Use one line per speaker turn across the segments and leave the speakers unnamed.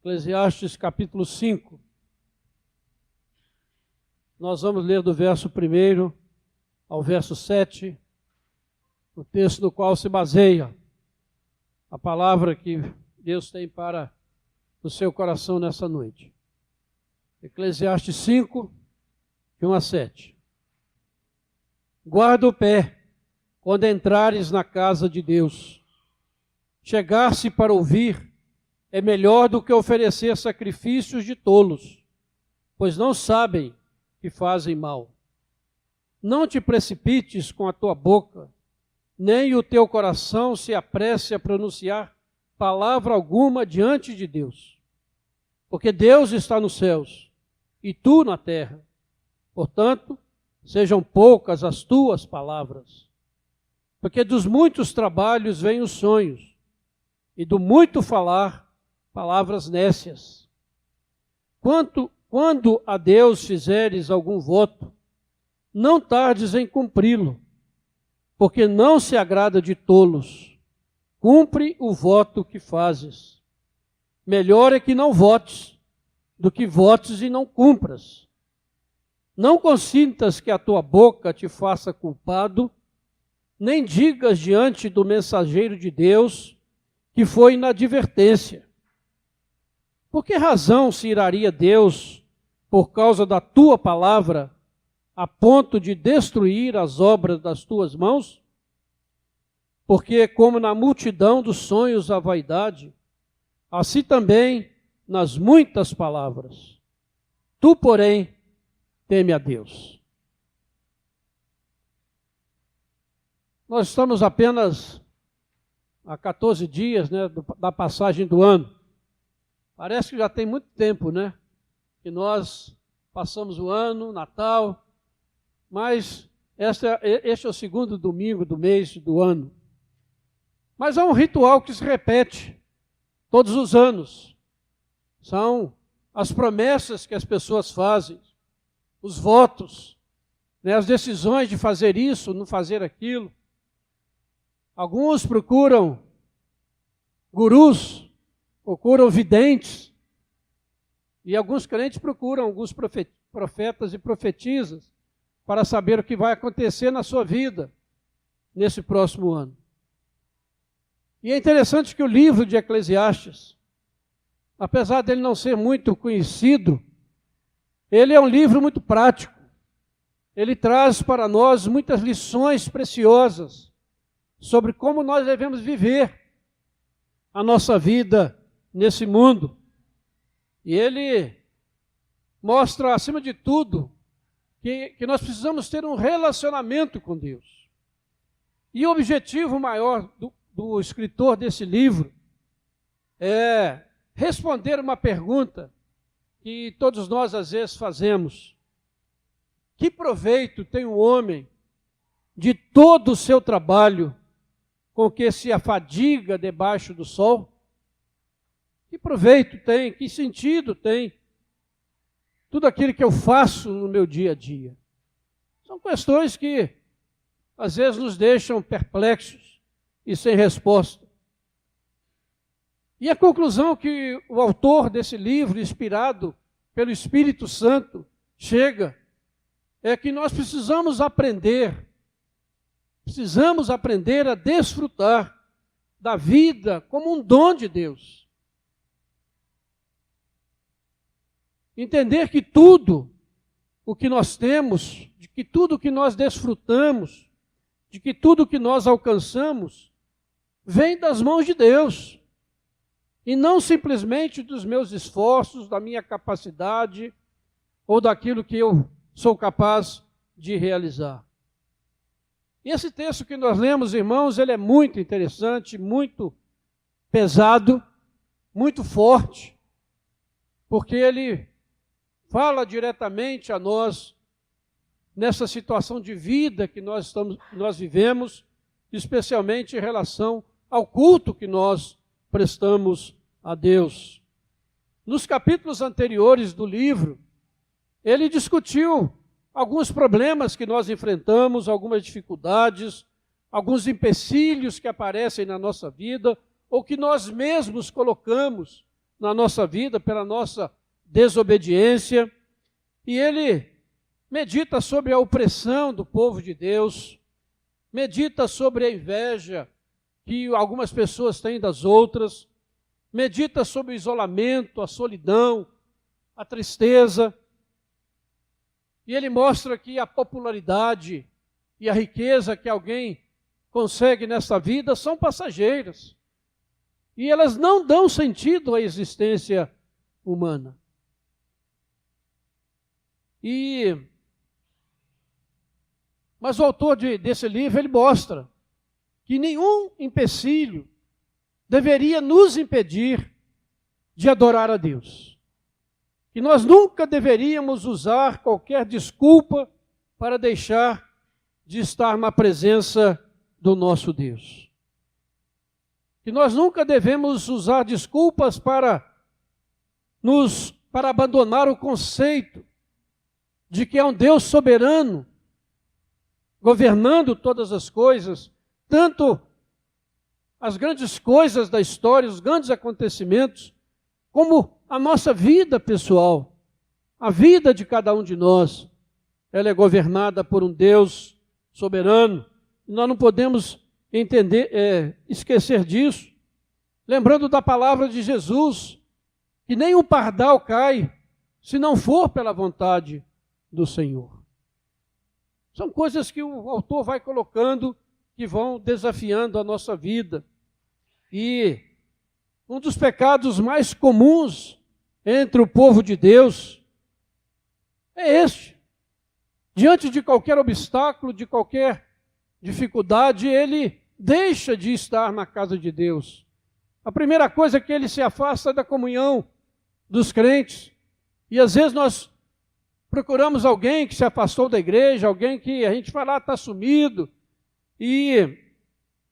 Eclesiastes capítulo 5. Nós vamos ler do verso 1 ao verso 7, o texto no qual se baseia a palavra que Deus tem para o seu coração nessa noite. Eclesiastes 5, de 1 a 7. Guarda o pé quando entrares na casa de Deus. Chegar-se para ouvir é melhor do que oferecer sacrifícios de tolos, pois não sabem que fazem mal. Não te precipites com a tua boca, nem o teu coração se apresse a pronunciar palavra alguma diante de Deus. Porque Deus está nos céus, e tu na terra. Portanto, sejam poucas as tuas palavras. Porque dos muitos trabalhos vêm os sonhos, e do muito falar, palavras nécias. Quando a Deus fizeres algum voto, não tardes em cumpri-lo, porque não se agrada de tolos. Cumpre o voto que fazes. Melhor é que não votes, do que votes e não cumpras. Não consintas que a tua boca te faça culpado, nem digas diante do mensageiro de Deus que foi na advertência. Por que razão se iraria Deus por causa da tua palavra, a ponto de destruir as obras das tuas mãos? Porque como na multidão dos sonhos a vaidade, assim também nas muitas palavras. Tu, porém, teme a Deus. Nós estamos apenas há 14 dias, da passagem do ano. Parece que já tem muito tempo, que nós passamos o ano, Natal, mas este é o segundo domingo do mês do ano. Mas há um ritual que se repete todos os anos. São as promessas que as pessoas fazem, os votos, as decisões de fazer isso, não fazer aquilo. Alguns procuram gurus, procuram videntes, e alguns crentes procuram alguns profetas e profetisas para saber o que vai acontecer na sua vida nesse próximo ano. E é interessante que o livro de Eclesiastes, apesar dele não ser muito conhecido, ele é um livro muito prático. Ele traz para nós muitas lições preciosas sobre como nós devemos viver a nossa vida nesse mundo. E ele mostra, acima de tudo, que nós precisamos ter um relacionamento com Deus. E o objetivo maior do escritor desse livro é responder uma pergunta que todos nós às vezes fazemos. Que proveito tem um homem de todo o seu trabalho com que se afadiga debaixo do sol? Que proveito tem? Que sentido tem tudo aquilo que eu faço no meu dia a dia? São questões que às vezes nos deixam perplexos e sem resposta. E a conclusão que o autor desse livro, inspirado pelo Espírito Santo, chega é que nós precisamos aprender a desfrutar da vida como um dom de Deus. Entender que tudo o que nós temos, de que tudo o que nós desfrutamos, de que tudo o que nós alcançamos, vem das mãos de Deus. E não simplesmente dos meus esforços, da minha capacidade, ou daquilo que eu sou capaz de realizar. E esse texto que nós lemos, irmãos, ele é muito interessante, muito pesado, muito forte, porque ele fala diretamente a nós nessa situação de vida que nós vivemos, especialmente em relação ao culto que nós prestamos a Deus. Nos capítulos anteriores do livro, ele discutiu alguns problemas que nós enfrentamos, algumas dificuldades, alguns empecilhos que aparecem na nossa vida, ou que nós mesmos colocamos na nossa vida, pela nossa desobediência. E ele medita sobre a opressão do povo de Deus, medita sobre a inveja que algumas pessoas têm das outras, medita sobre o isolamento, a solidão, a tristeza. E ele mostra que a popularidade e a riqueza que alguém consegue nesta vida são passageiras. E elas não dão sentido à existência humana. Mas o autor desse livro, ele mostra que nenhum empecilho deveria nos impedir de adorar a Deus. Que nós nunca deveríamos usar qualquer desculpa para deixar de estar na presença do nosso Deus. Que nós nunca devemos usar desculpas para abandonar o conceito de que é um Deus soberano, governando todas as coisas, tanto as grandes coisas da história, os grandes acontecimentos, como a nossa vida pessoal, a vida de cada um de nós. Ela é governada por um Deus soberano. E nós não podemos esquecer disso. Lembrando da palavra de Jesus, que nem um pardal cai, se não for pela vontade do Senhor. São coisas que o autor vai colocando, que vão desafiando a nossa vida. E um dos pecados mais comuns entre o povo de Deus é este. Diante de qualquer obstáculo, de qualquer dificuldade, ele deixa de estar na casa de Deus. A primeira coisa é que ele se afasta da comunhão dos crentes. E às vezes nós procuramos alguém que se afastou da igreja, alguém que a gente fala, está sumido. E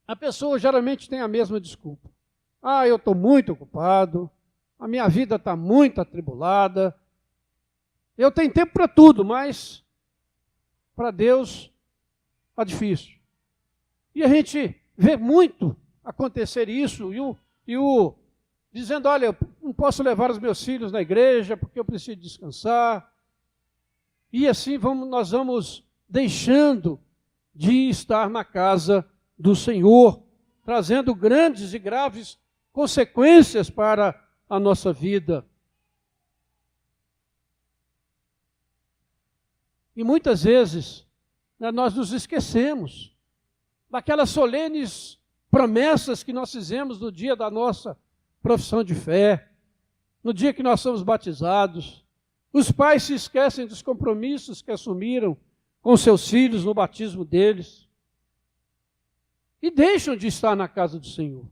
a pessoa geralmente tem a mesma desculpa. Eu estou muito ocupado, a minha vida está muito atribulada, eu tenho tempo para tudo, mas para Deus está difícil. E a gente vê muito acontecer isso, dizendo, olha, eu não posso levar os meus filhos na igreja porque eu preciso descansar. E assim nós vamos deixando de estar na casa do Senhor, trazendo grandes e graves consequências para a nossa vida. E muitas vezes nós nos esquecemos daquelas solenes promessas que nós fizemos no dia da nossa profissão de fé, no dia que nós somos batizados. Os pais se esquecem dos compromissos que assumiram com seus filhos no batismo deles e deixam de estar na casa do Senhor.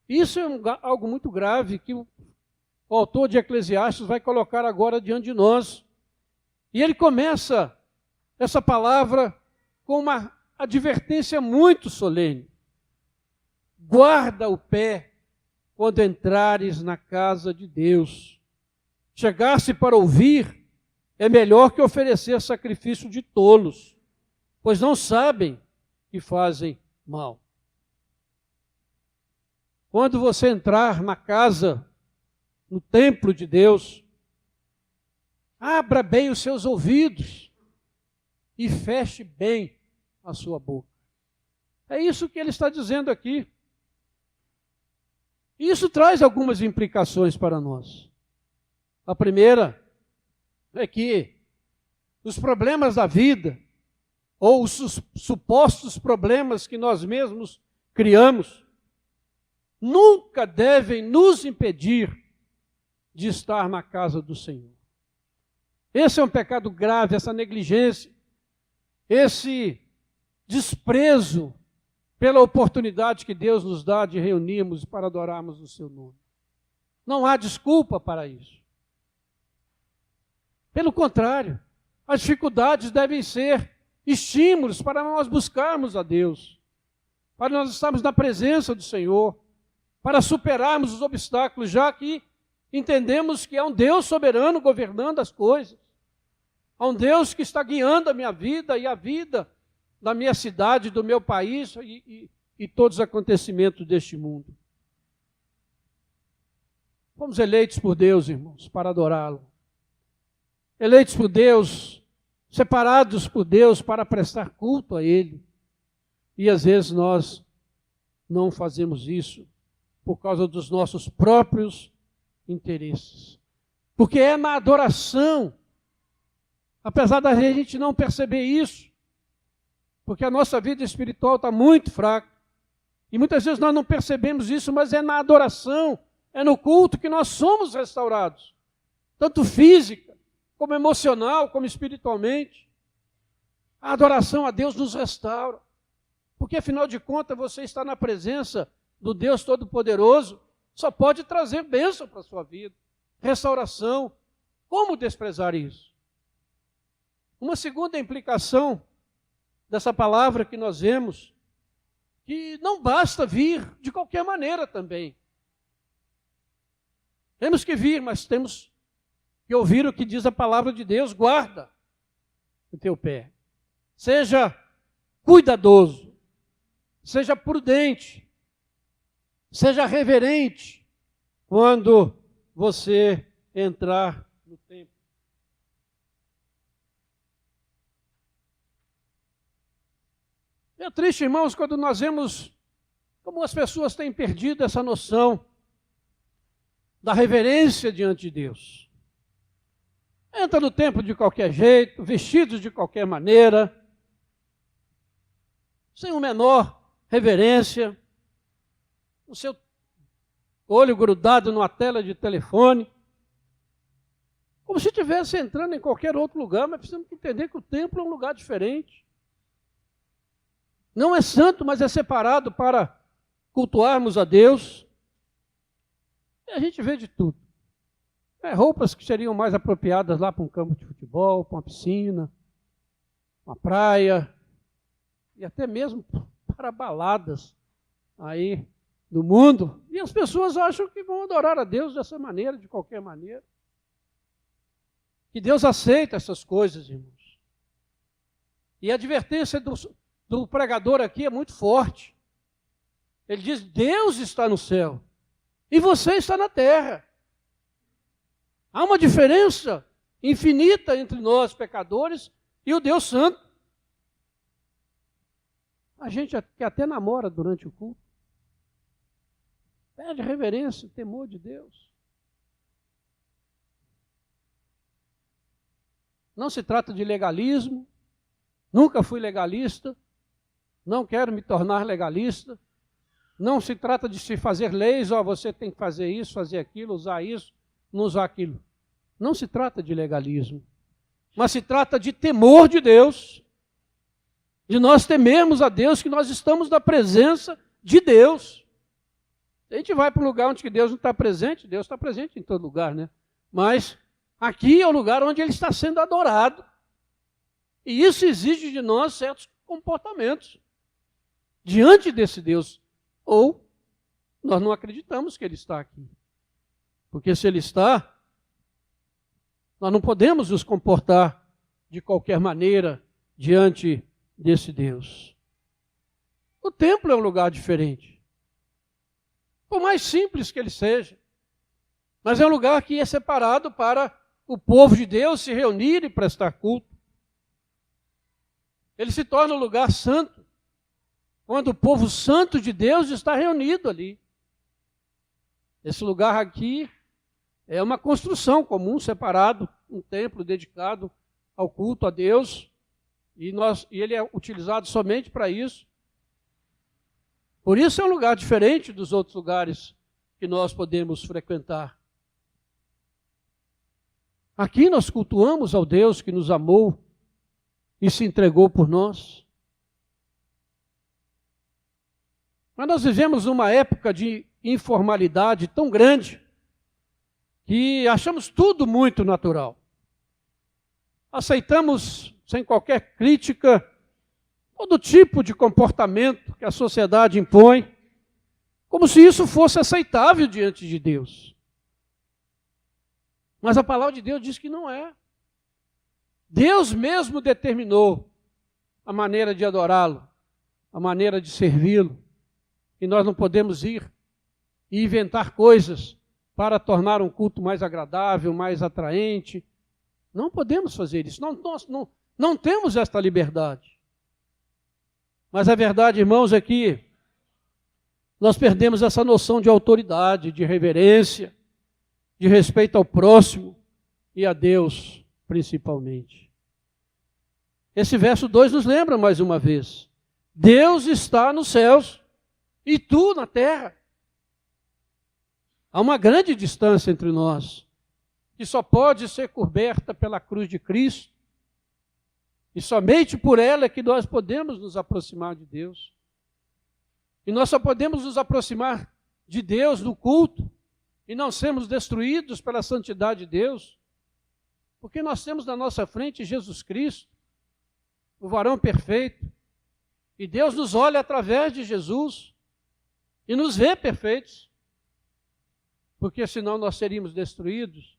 Isso é algo muito grave que o autor de Eclesiastes vai colocar agora diante de nós. E ele começa essa palavra com uma advertência muito solene. Guarda o pé quando entrares na casa de Deus. Chegar-se para ouvir é melhor que oferecer sacrifício de tolos, pois não sabem que fazem mal. Quando você entrar na casa, no templo de Deus, abra bem os seus ouvidos e feche bem a sua boca. É isso que ele está dizendo aqui. Isso traz algumas implicações para nós. A primeira é que os problemas da vida, ou os supostos problemas que nós mesmos criamos, nunca devem nos impedir de estar na casa do Senhor. Esse é um pecado grave, essa negligência, esse desprezo pela oportunidade que Deus nos dá de reunirmos para adorarmos o seu nome. Não há desculpa para isso. Pelo contrário, as dificuldades devem ser estímulos para nós buscarmos a Deus, para nós estarmos na presença do Senhor, para superarmos os obstáculos, já que entendemos que é um Deus soberano governando as coisas. Há um Deus que está guiando a minha vida e a vida da minha cidade, do meu país e todos os acontecimentos deste mundo. Fomos eleitos por Deus, irmãos, para adorá-lo. Eleitos por Deus, separados por Deus para prestar culto a Ele. E às vezes nós não fazemos isso por causa dos nossos próprios interesses. Porque é na adoração, apesar da gente não perceber isso, porque a nossa vida espiritual está muito fraca. E muitas vezes nós não percebemos isso, mas é na adoração, é no culto que nós somos restaurados. Tanto física, como emocional, como espiritualmente. A adoração a Deus nos restaura. Porque afinal de contas você está na presença do Deus Todo-Poderoso, só pode trazer bênção para a sua vida. Restauração. Como desprezar isso? Uma segunda implicação dessa palavra que nós vemos, que não basta vir de qualquer maneira também. Temos que vir, mas temos que ouvir o que diz a palavra de Deus. Guarda o teu pé. Seja cuidadoso. Seja prudente. Seja reverente quando você entrar no templo. É triste, irmãos, quando nós vemos como as pessoas têm perdido essa noção da reverência diante de Deus. Entra no templo de qualquer jeito, vestidos de qualquer maneira, sem o menor reverência, o seu olho grudado numa tela de telefone, como se estivesse entrando em qualquer outro lugar, mas precisamos entender que o templo é um lugar diferente. Não é santo, mas é separado para cultuarmos a Deus. E a gente vê de tudo. Roupas que seriam mais apropriadas lá para um campo de futebol, para uma piscina, uma praia, e até mesmo para baladas aí no mundo. E as pessoas acham que vão adorar a Deus dessa maneira, de qualquer maneira. Que Deus aceita essas coisas, irmãos. E a advertência do pregador aqui é muito forte. Ele diz: Deus está no céu e você está na terra. Há uma diferença infinita entre nós, pecadores, e o Deus Santo. A gente que até namora durante o culto, pede reverência, temor de Deus. Não se trata de legalismo, nunca fui legalista, não quero me tornar legalista. Não se trata de se fazer leis, você tem que fazer isso, fazer aquilo, usar isso, não usar aquilo. Não se trata de legalismo, mas se trata de temor de Deus, de nós temermos a Deus, que nós estamos na presença de Deus. A gente vai para um lugar onde Deus não está presente, Deus está presente em todo lugar, né? Mas aqui é o lugar onde Ele está sendo adorado. E isso exige de nós certos comportamentos diante desse Deus. Ou nós não acreditamos que Ele está aqui. Porque se Ele está, nós não podemos nos comportar de qualquer maneira diante desse Deus. O templo é um lugar diferente. Por mais simples que ele seja. Mas é um lugar que é separado para o povo de Deus se reunir e prestar culto. Ele se torna um lugar santo quando o povo santo de Deus está reunido ali. Esse lugar aqui é uma construção comum, separado, um templo dedicado ao culto a Deus, e ele é utilizado somente para isso. Por isso é um lugar diferente dos outros lugares que nós podemos frequentar. Aqui nós cultuamos ao Deus que nos amou e se entregou por nós. Mas nós vivemos numa época de informalidade tão grande que achamos tudo muito natural. Aceitamos, sem qualquer crítica, todo tipo de comportamento que a sociedade impõe, como se isso fosse aceitável diante de Deus. Mas a palavra de Deus diz que não é. Deus mesmo determinou a maneira de adorá-lo, a maneira de servi-lo. E nós não podemos ir e inventar coisas para tornar um culto mais agradável, mais atraente. Não podemos fazer isso. Não temos esta liberdade. Mas a verdade, irmãos, é que nós perdemos essa noção de autoridade, de reverência, de respeito ao próximo e a Deus, principalmente. Esse verso 2 nos lembra mais uma vez. Deus está nos céus e tu na terra. Há uma grande distância entre nós, que só pode ser coberta pela cruz de Cristo. E somente por ela é que nós podemos nos aproximar de Deus. E nós só podemos nos aproximar de Deus no culto e não sermos destruídos pela santidade de Deus, porque nós temos na nossa frente Jesus Cristo, o varão perfeito, e Deus nos olha através de Jesus e nos vê perfeitos, porque senão nós seríamos destruídos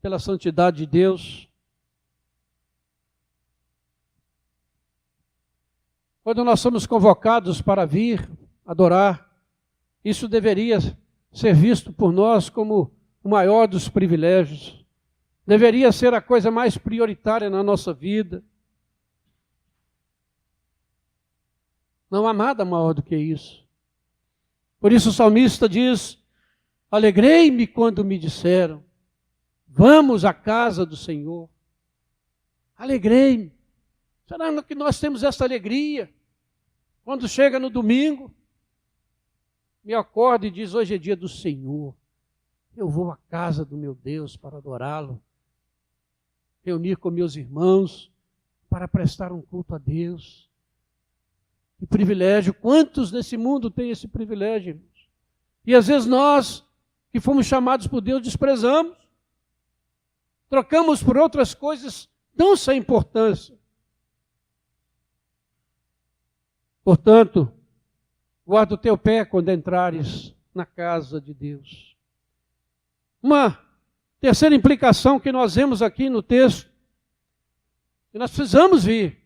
pela santidade de Deus. Quando nós somos convocados para vir adorar, isso deveria ser visto por nós como o maior dos privilégios. Deveria ser a coisa mais prioritária na nossa vida. Não há nada maior do que isso. Por isso o salmista diz: alegrei-me quando me disseram, vamos à casa do Senhor. Alegrei-me. Será que nós temos essa alegria? Quando chega no domingo, me acordo e diz, hoje é dia do Senhor. Eu vou à casa do meu Deus para adorá-lo. Reunir com meus irmãos para prestar um culto a Deus. Que privilégio. Quantos nesse mundo têm esse privilégio, irmãos? E às vezes nós, que fomos chamados por Deus, desprezamos. Trocamos por outras coisas tão sem importância. Portanto, guarda o teu pé quando entrares na casa de Deus. Uma terceira implicação que nós vemos aqui no texto, que nós precisamos vir.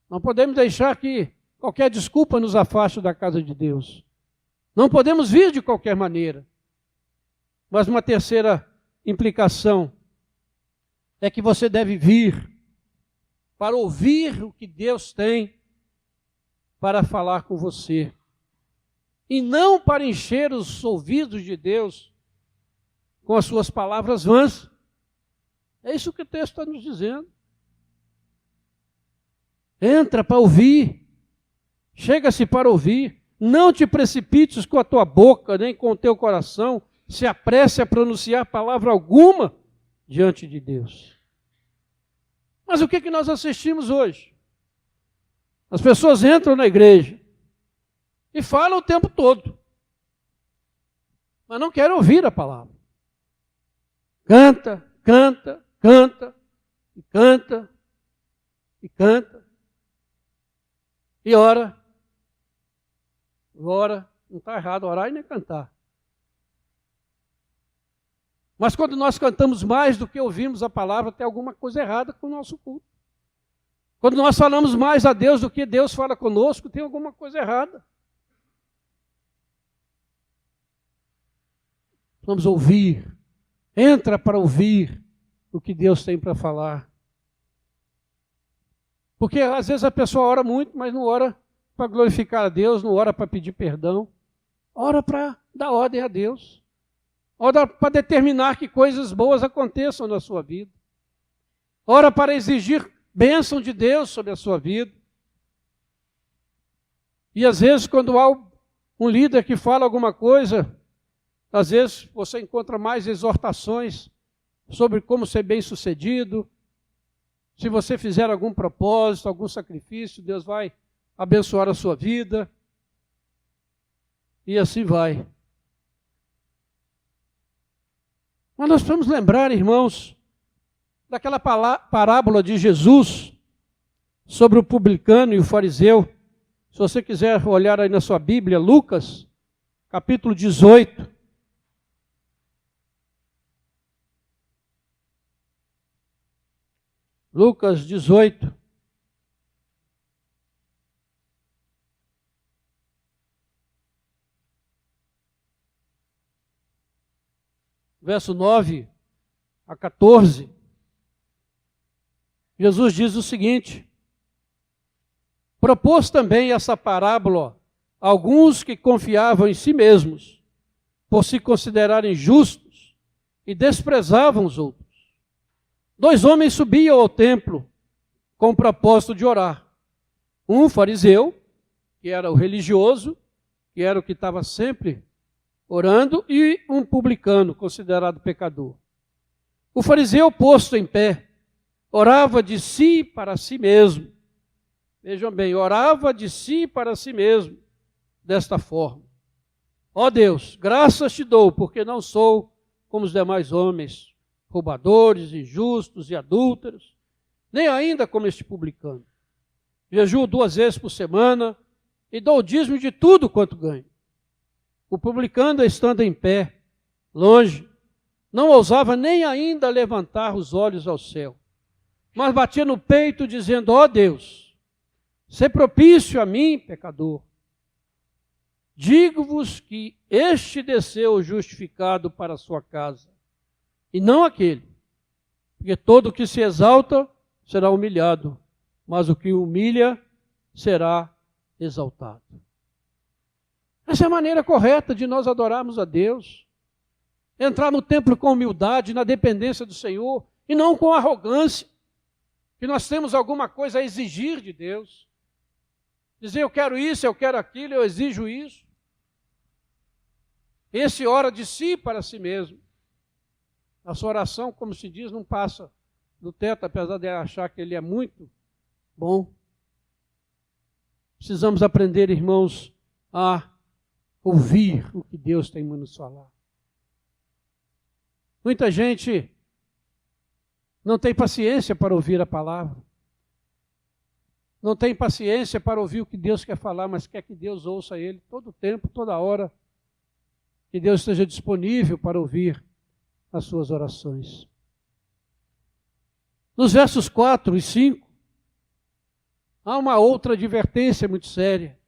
Não podemos deixar que qualquer desculpa nos afaste da casa de Deus. Não podemos vir de qualquer maneira. Mas uma terceira implicação é que você deve vir para ouvir o que Deus tem para falar com você. E não para encher os ouvidos de Deus com as suas palavras vãs. É isso que o texto está nos dizendo. Entra para ouvir. Chega-se para ouvir. Não te precipites com a tua boca, nem com o teu coração. Se apresse a pronunciar palavra alguma diante de Deus. Mas o que nós assistimos hoje? As pessoas entram na igreja e falam o tempo todo, mas não querem ouvir a palavra. Canta, canta, canta, e canta, e canta, e ora. Ora, não está errado orar e nem cantar. Mas quando nós cantamos mais do que ouvimos a palavra, tem alguma coisa errada com o nosso culto. Quando nós falamos mais a Deus do que Deus fala conosco, tem alguma coisa errada. Vamos ouvir. Entra para ouvir o que Deus tem para falar. Porque às vezes a pessoa ora muito, mas não ora para glorificar a Deus, não ora para pedir perdão. Ora para dar ordem a Deus. Ora para determinar que coisas boas aconteçam na sua vida. Ora para exigir bênção de Deus sobre a sua vida. E às vezes quando há um líder que fala alguma coisa, às vezes você encontra mais exortações sobre como ser bem-sucedido. Se você fizer algum propósito, algum sacrifício, Deus vai abençoar a sua vida. E assim vai. Mas nós precisamos lembrar, irmãos, daquela parábola de Jesus sobre o publicano e o fariseu. Se você quiser olhar aí na sua Bíblia, Lucas, capítulo 18. Lucas 18. verso 9 a 14, Jesus diz o seguinte: propôs também essa parábola a alguns que confiavam em si mesmos, por se considerarem justos, e desprezavam os outros. 2 homens subiam ao templo com o propósito de orar. Um fariseu, que era o religioso, que era o que estava sempre orando, e um publicano, considerado pecador. O fariseu, posto em pé, orava de si para si mesmo. Vejam bem, orava de si para si mesmo, desta forma: ó Deus, graças te dou, porque não sou como os demais homens, roubadores, injustos e adúlteros, nem ainda como este publicano. Jejuo 2 vezes por semana e dou o dízimo de tudo quanto ganho. O publicano, estando em pé, longe, não ousava nem ainda levantar os olhos ao céu, mas batia no peito, dizendo: ó Deus, sê propício a mim, pecador. Digo-vos que este desceu justificado para a sua casa, e não aquele, porque todo o que se exalta será humilhado, mas o que humilha será exaltado. Essa é a maneira correta de nós adorarmos a Deus. Entrar no templo com humildade, na dependência do Senhor, e não com arrogância, que nós temos alguma coisa a exigir de Deus. Dizer: eu quero isso, eu quero aquilo, eu exijo isso. Esse ora de si para si mesmo. A sua oração, como se diz, não passa do teto, apesar de achar que ele é muito bom. Precisamos aprender, irmãos, a ouvir o que Deus tem para nos falar. Muita gente não tem paciência para ouvir a palavra. Não tem paciência para ouvir o que Deus quer falar, mas quer que Deus ouça ele todo o tempo, toda hora. Que Deus esteja disponível para ouvir as suas orações. Nos versos 4 e 5, há uma outra advertência muito séria.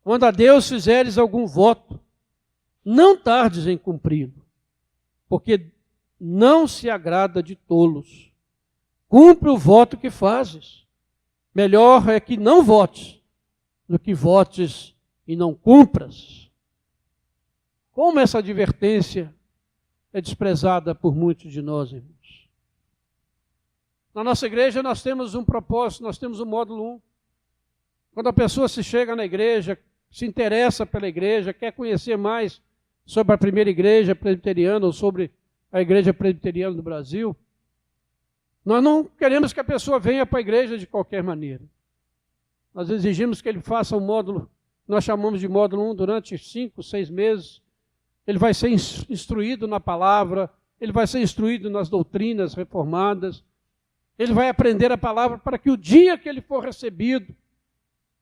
Quando a Deus fizeres algum voto, não tardes em cumpri-lo, porque não se agrada de tolos. Cumpre o voto que fazes. Melhor é que não votes, do que votes e não cumpras. Como essa advertência é desprezada por muitos de nós, irmãos. Na nossa igreja nós temos um propósito, nós temos um módulo 1. Quando a pessoa se chega na igreja, se interessa pela igreja, quer conhecer mais sobre a primeira igreja presbiteriana ou sobre a igreja presbiteriana do Brasil, nós não queremos que a pessoa venha para a igreja de qualquer maneira. Nós exigimos que ele faça um módulo, nós chamamos de módulo 1, durante 5, 6 meses. Ele vai ser instruído na palavra, ele vai ser instruído nas doutrinas reformadas, ele vai aprender a palavra para que o dia que ele for recebido,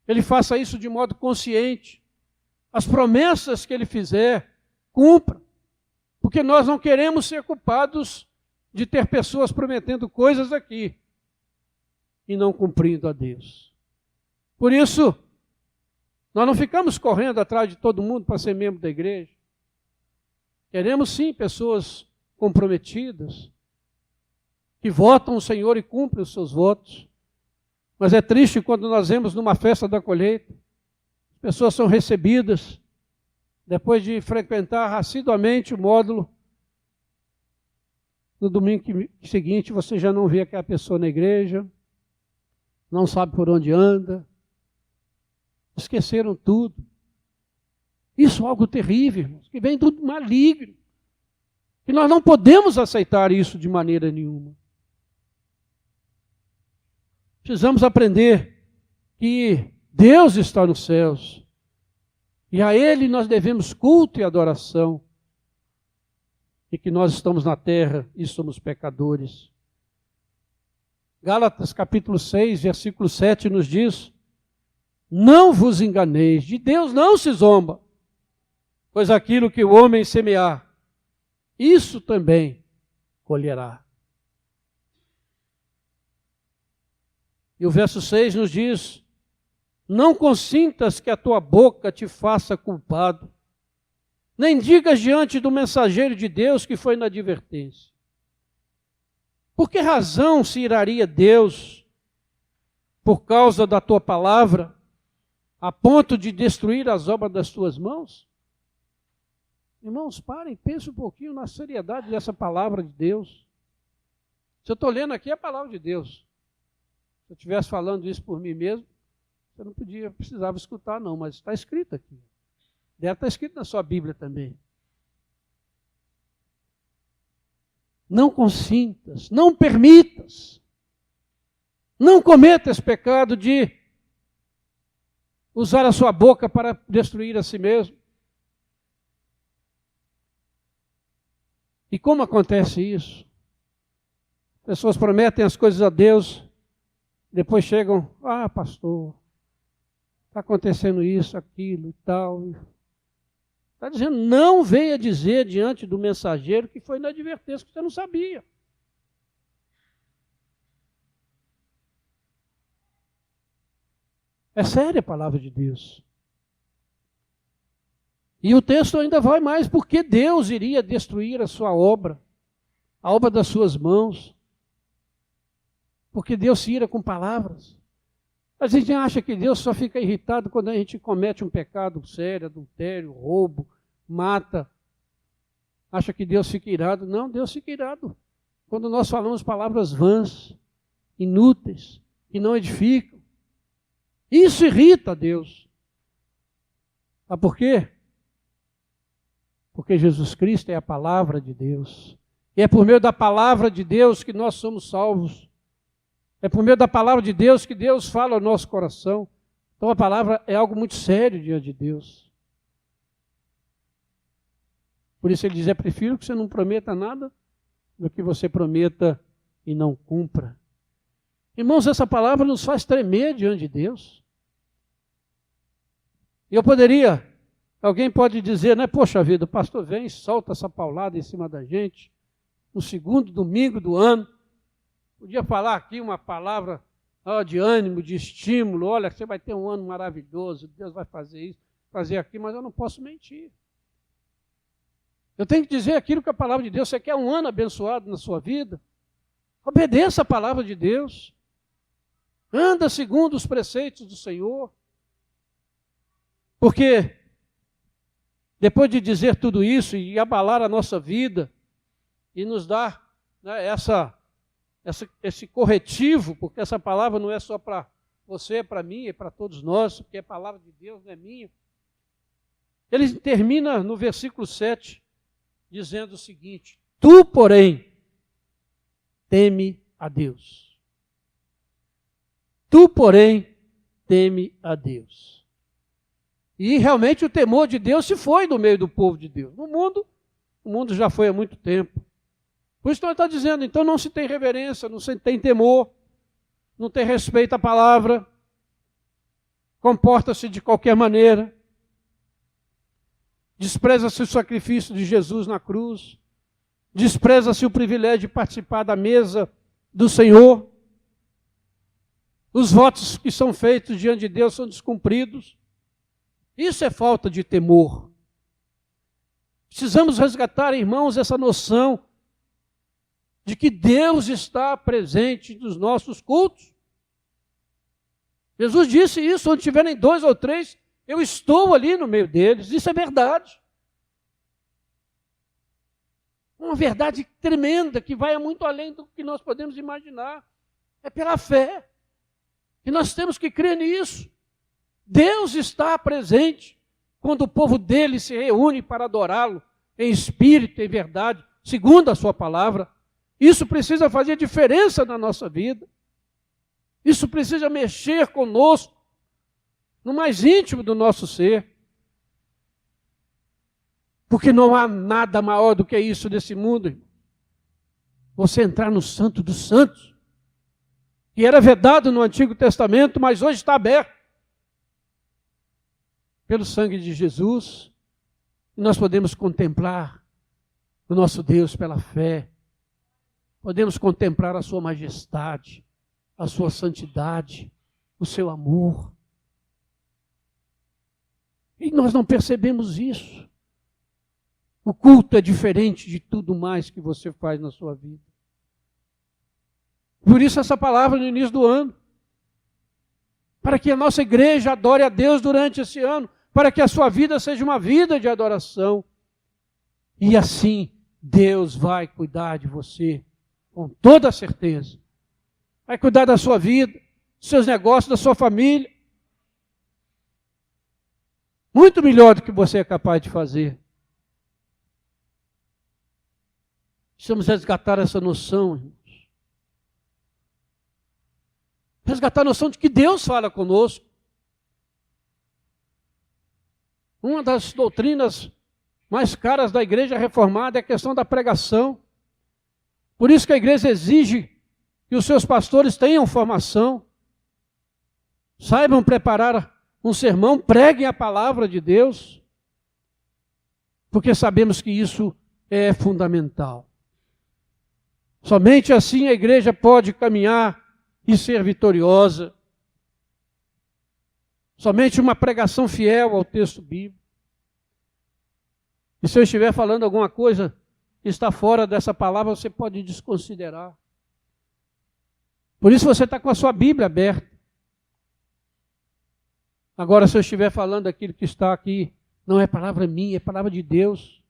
ele faça isso de modo consciente. As promessas que ele fizer, cumpra. Porque nós não queremos ser culpados de ter pessoas prometendo coisas aqui e não cumprindo a Deus. Por isso, nós não ficamos correndo atrás de todo mundo para ser membro da igreja. Queremos sim pessoas comprometidas, que votam o Senhor e cumprem os seus votos. Mas é triste quando nós vemos numa festa da colheita, as pessoas são recebidas, depois de frequentar assiduamente o módulo, no domingo seguinte você já não vê aquela pessoa na igreja, não sabe por onde anda, esqueceram tudo. Isso é algo terrível, irmãos, que vem do maligno. E nós não podemos aceitar isso de maneira nenhuma. Precisamos aprender que Deus está nos céus. E a Ele nós devemos culto e adoração. E que nós estamos na terra e somos pecadores. Gálatas capítulo 6, versículo 7 nos diz: não vos enganeis, de Deus não se zomba. Pois aquilo que o homem semear, isso também colherá. E o verso 6 nos diz: não consintas que a tua boca te faça culpado, nem digas diante do mensageiro de Deus que foi na advertência. Por que razão se iraria Deus por causa da tua palavra, a ponto de destruir as obras das tuas mãos? Irmãos, parem, pensem um pouquinho na seriedade dessa palavra de Deus. Se eu estou lendo aqui a palavra de Deus, se eu estivesse falando isso por mim mesmo, eu não precisava escutar não, mas está escrito aqui. Deve estar escrito na sua Bíblia também. Não consintas, não permitas, não cometas pecado de usar a sua boca para destruir a si mesmo. E como acontece isso? Pessoas prometem as coisas a Deus, depois chegam, pastor, está acontecendo isso, aquilo e tal. Está dizendo, não venha dizer diante do mensageiro que foi na advertência que você não sabia. É séria a palavra de Deus. E o texto ainda vai mais, porque Deus iria destruir a sua obra, a obra das suas mãos. Porque Deus se ira com palavras. A gente acha que Deus só fica irritado quando a gente comete um pecado sério, adultério, roubo, mata. Acha que Deus fica irado. Não, Deus fica irado quando nós falamos palavras vãs, inúteis, que não edificam. Isso irrita a Deus. Sabe por quê? Porque Jesus Cristo é a palavra de Deus. E é por meio da palavra de Deus que nós somos salvos. É por meio da palavra de Deus que Deus fala ao nosso coração. Então a palavra é algo muito sério diante de Deus. Por isso ele diz, prefiro que você não prometa nada do que você prometa e não cumpra. Irmãos, essa palavra nos faz tremer diante de Deus. E alguém pode dizer, né? Poxa vida, o pastor vem e solta essa paulada em cima da gente, no segundo domingo do ano. Podia falar aqui uma palavra de ânimo, de estímulo. Olha, você vai ter um ano maravilhoso, Deus vai fazer isso, fazer aquilo, mas eu não posso mentir. Eu tenho que dizer aquilo que a palavra de Deus, você quer um ano abençoado na sua vida? Obedeça a palavra de Deus. Anda segundo os preceitos do Senhor. Porque depois de dizer tudo isso e abalar a nossa vida e nos dar, né, esse corretivo, porque essa palavra não é só para você, é para mim, é para todos nós, porque a palavra de Deus não é minha. Ele termina no versículo 7, dizendo o seguinte, tu, porém, teme a Deus. Tu, porém, teme a Deus. E realmente o temor de Deus se foi do meio do povo de Deus. No mundo, o mundo já foi há muito tempo. Por isso ele está dizendo, então não se tem reverência, não se tem temor, não tem respeito à palavra, comporta-se de qualquer maneira, despreza-se o sacrifício de Jesus na cruz, despreza-se o privilégio de participar da mesa do Senhor, os votos que são feitos diante de Deus são descumpridos. Isso é falta de temor. Precisamos resgatar, irmãos, essa noção de que Deus está presente nos nossos cultos. Jesus disse isso, onde tiverem 2 ou 3, eu estou ali no meio deles. Isso é verdade. Uma verdade tremenda, que vai muito além do que nós podemos imaginar. É pela fé. E nós temos que crer nisso. Deus está presente quando o povo dele se reúne para adorá-lo em espírito e em verdade, segundo a sua palavra. Isso precisa fazer diferença na nossa vida. Isso precisa mexer conosco, no mais íntimo do nosso ser. Porque não há nada maior do que isso nesse mundo, irmão. Você entrar no Santo dos Santos, que era vedado no Antigo Testamento, mas hoje está aberto pelo sangue de Jesus, e nós podemos contemplar o nosso Deus pela fé, podemos contemplar a sua majestade, a sua santidade, o seu amor. E nós não percebemos isso. O culto é diferente de tudo mais que você faz na sua vida. Por isso essa palavra no início do ano. Para que a nossa igreja adore a Deus durante esse ano. Para que a sua vida seja uma vida de adoração. E assim Deus vai cuidar de você com toda a certeza. Vai cuidar da sua vida, dos seus negócios, da sua família. Muito melhor do que você é capaz de fazer. Precisamos resgatar essa noção, irmãos. Resgatar a noção de que Deus fala conosco. Uma das doutrinas mais caras da igreja reformada é a questão da pregação. Por isso que a igreja exige que os seus pastores tenham formação, saibam preparar um sermão, preguem a palavra de Deus, porque sabemos que isso é fundamental. Somente assim a igreja pode caminhar e ser vitoriosa. Somente uma pregação fiel ao texto bíblico. E se eu estiver falando alguma coisa que está fora dessa palavra, você pode desconsiderar. Por isso você está com a sua Bíblia aberta. Agora, se eu estiver falando aquilo que está aqui, não é palavra minha, é palavra de Deus.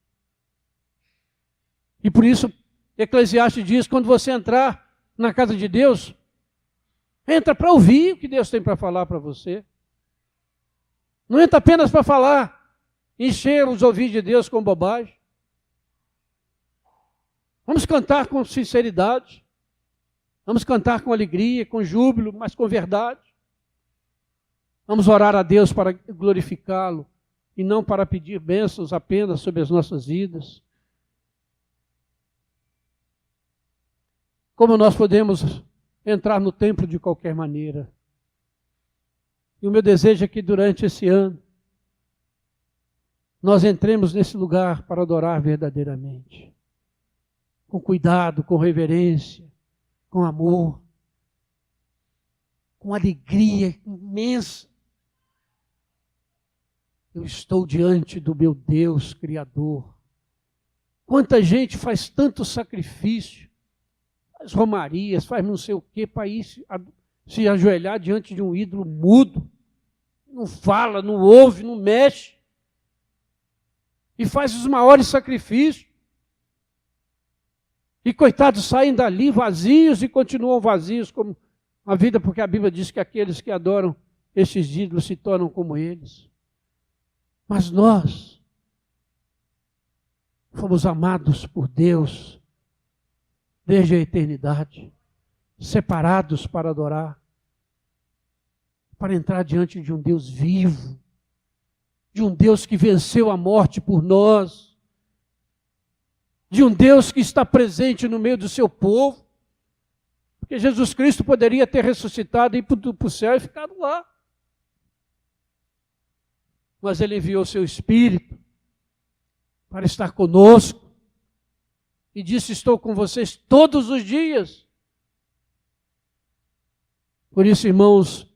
E por isso, Eclesiastes diz, quando você entrar na casa de Deus, entra para ouvir o que Deus tem para falar para você. Não entra apenas para falar, encher os ouvidos de Deus com bobagem. Vamos cantar com sinceridade. Vamos cantar com alegria, com júbilo, mas com verdade. Vamos orar a Deus para glorificá-lo e não para pedir bênçãos apenas sobre as nossas vidas. Como nós podemos entrar no templo de qualquer maneira. E o meu desejo é que durante esse ano nós entremos nesse lugar para adorar verdadeiramente. Com cuidado, com reverência, com amor, com alegria imensa. Eu estou diante do meu Deus Criador. Quanta gente faz tanto sacrifício, faz romarias, faz não sei o quê, para ir se ajoelhar diante de um ídolo mudo. Não fala, não ouve, não mexe. E faz os maiores sacrifícios. E coitados saem dali vazios e continuam vazios como a vida, porque a Bíblia diz que aqueles que adoram estes ídolos se tornam como eles. Mas nós fomos amados por Deus desde a eternidade, separados para adorar, para entrar diante de um Deus vivo, de um Deus que venceu a morte por nós, de um Deus que está presente no meio do seu povo, porque Jesus Cristo poderia ter ressuscitado e ido para o céu e ficado lá. Mas Ele enviou o seu Espírito para estar conosco e disse, estou com vocês todos os dias. Por isso, irmãos,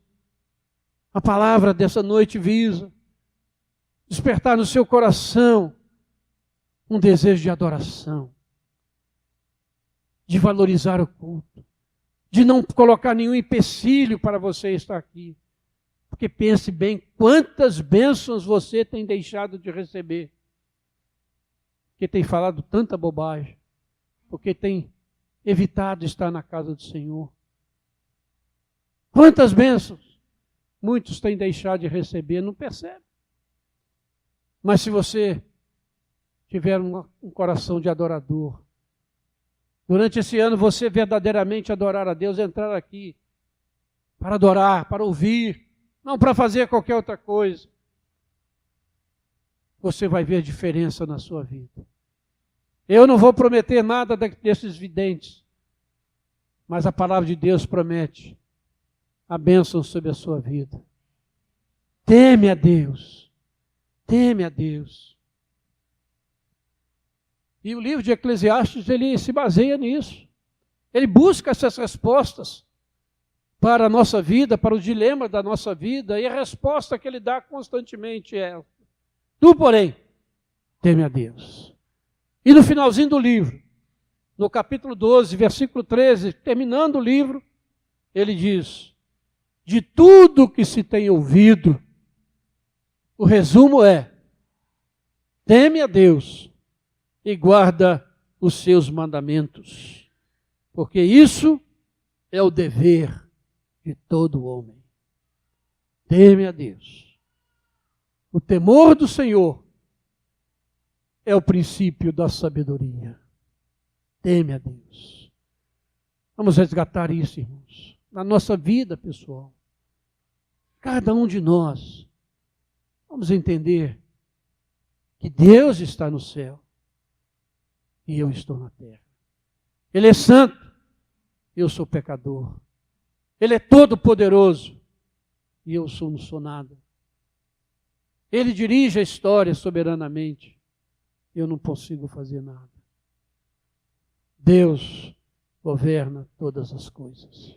a palavra dessa noite visa despertar no seu coração um desejo de adoração, de valorizar o culto, de não colocar nenhum empecilho para você estar aqui. Porque pense bem quantas bênçãos você tem deixado de receber. Porque tem falado tanta bobagem. Porque tem evitado estar na casa do Senhor. Quantas bênçãos muitos têm deixado de receber, não percebe. Mas se você tiver um coração de adorador, durante esse ano você verdadeiramente adorar a Deus, entrar aqui para adorar, para ouvir, não para fazer qualquer outra coisa, você vai ver diferença na sua vida. Eu não vou prometer nada desses videntes, mas a palavra de Deus promete a bênção sobre a sua vida. Teme a Deus, teme a Deus. E o livro de Eclesiastes, ele se baseia nisso. Ele busca essas respostas para a nossa vida, para o dilema da nossa vida, e a resposta que ele dá constantemente é: tu, porém, teme a Deus. E no finalzinho do livro, no capítulo 12, versículo 13, terminando o livro, ele diz: de tudo que se tem ouvido, o resumo é: teme a Deus e guarda os seus mandamentos, porque isso é o dever de todo homem. Teme a Deus. O temor do Senhor é o princípio da sabedoria. Teme a Deus. Vamos resgatar isso, irmãos, na nossa vida pessoal. Cada um de nós, vamos entender que Deus está no céu e eu estou na terra. Ele é santo, eu sou pecador. Ele é todo poderoso e eu não sou nada. Ele dirige a história soberanamente, eu não consigo fazer nada. Deus governa todas as coisas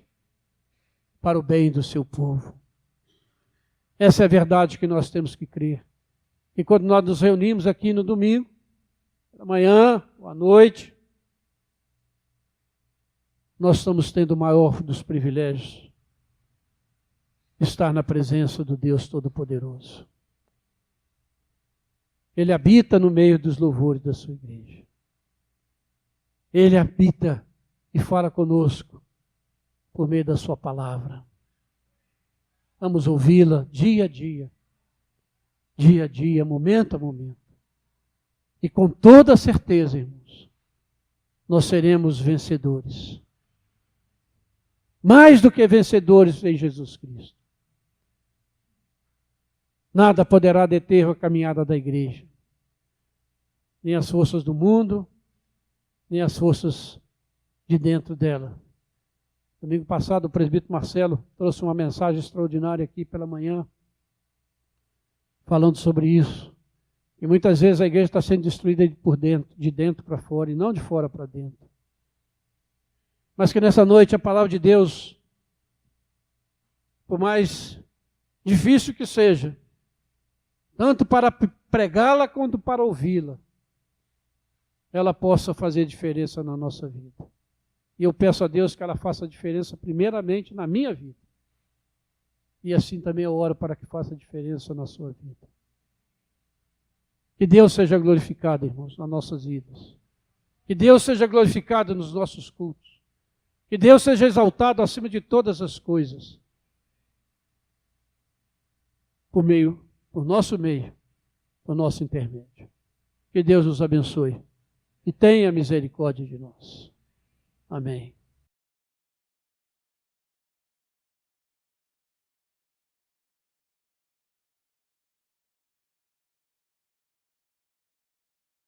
para o bem do seu povo. Essa é a verdade que nós temos que crer. E quando nós nos reunimos aqui no domingo, pela manhã ou à noite, nós estamos tendo o maior dos privilégios, estar na presença do Deus Todo-Poderoso. Ele habita no meio dos louvores da sua igreja. Ele habita e fala conosco por meio da sua palavra. Vamos ouvi-la dia a dia, momento a momento. E com toda certeza, irmãos, nós seremos vencedores. Mais do que vencedores em Jesus Cristo. Nada poderá deter a caminhada da igreja. Nem as forças do mundo, nem as forças de dentro dela. Domingo passado, o presbítero Marcelo trouxe uma mensagem extraordinária aqui pela manhã, falando sobre isso. E muitas vezes a igreja está sendo destruída por dentro, de dentro para fora, e não de fora para dentro. Mas que nessa noite a palavra de Deus, por mais difícil que seja, tanto para pregá-la quanto para ouvi-la, ela possa fazer diferença na nossa vida. E eu peço a Deus que ela faça diferença primeiramente na minha vida. E assim também eu oro para que faça diferença na sua vida. Que Deus seja glorificado, irmãos, nas nossas vidas. Que Deus seja glorificado nos nossos cultos. Que Deus seja exaltado acima de todas as coisas. Por nosso meio, por nosso intermédio. Que Deus nos abençoe e tenha misericórdia de nós. Amém.